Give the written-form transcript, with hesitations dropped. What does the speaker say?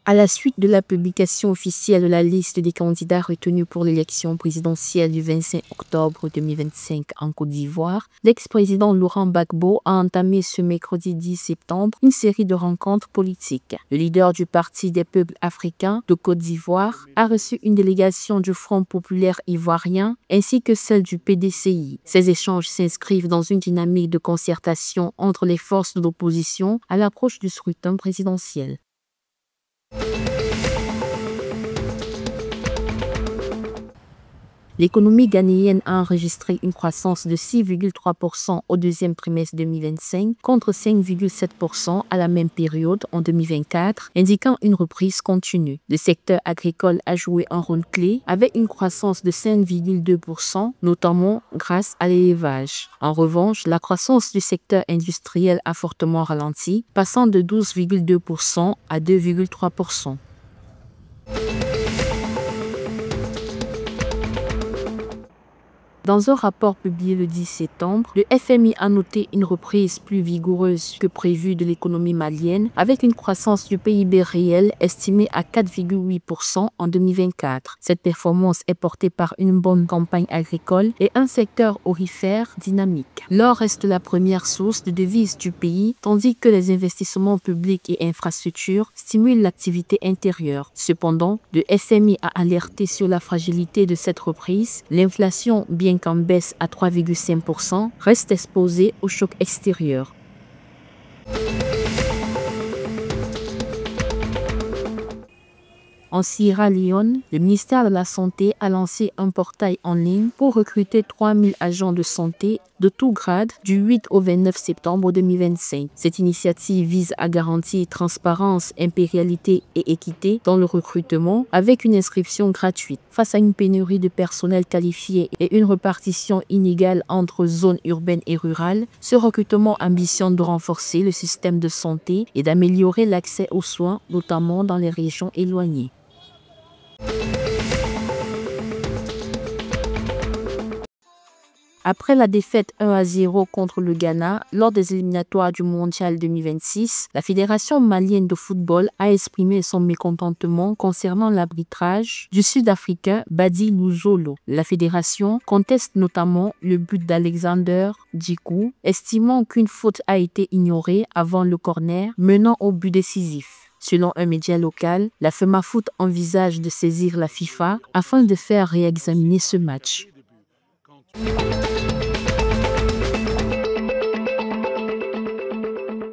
À la suite de la publication officielle de la liste des candidats retenus pour l'élection présidentielle du 25 octobre 2025 en Côte d'Ivoire, l'ex-président Laurent Gbagbo a entamé ce mercredi 10 septembre une série de rencontres politiques. Le leader du Parti des peuples africains de Côte d'Ivoire a reçu une délégation du Front populaire ivoirien ainsi que celle du PDCI. Ces échanges s'inscrivent dans une dynamique de concertation entre les forces de l'opposition à l'approche du scrutin présidentiel. L'économie ghanéenne a enregistré une croissance de 6,3% au deuxième trimestre 2025 contre 5,7% à la même période en 2024, indiquant une reprise continue. Le secteur agricole a joué un rôle clé avec une croissance de 5,2%, notamment grâce à l'élevage. En revanche, la croissance du secteur industriel a fortement ralenti, passant de 12,2% à 2,3%. Dans un rapport publié le 10 septembre, le FMI a noté une reprise plus vigoureuse que prévue de l'économie malienne, avec une croissance du PIB réel estimée à 4,8% en 2024. Cette performance est portée par une bonne campagne agricole et un secteur aurifère dynamique. L'or reste la première source de devises du pays, tandis que les investissements publics et infrastructures stimulent l'activité intérieure. Cependant, le FMI a alerté sur la fragilité de cette reprise. L'inflation, bien qu'en baisse à 3,5%, reste exposée au choc extérieur. En Sierra Leone, le ministère de la Santé a lancé un portail en ligne pour recruter 3000 agents de santé de tout grade du 8 au 29 septembre 2025. Cette initiative vise à garantir transparence, impérialité et équité dans le recrutement avec une inscription gratuite. Face à une pénurie de personnel qualifié et une répartition inégale entre zones urbaines et rurales, ce recrutement ambitionne de renforcer le système de santé et d'améliorer l'accès aux soins, notamment dans les régions éloignées. Après la défaite 1-0 contre le Ghana lors des éliminatoires du Mondial 2026, la Fédération malienne de football a exprimé son mécontentement concernant l'arbitrage du Sud-Africain Badi Luzolo. La fédération conteste notamment le but d'Alexander Djikou, estimant qu'une faute a été ignorée avant le corner menant au but décisif. Selon un média local, la FEMAFOOT envisage de saisir la FIFA afin de faire réexaminer ce match.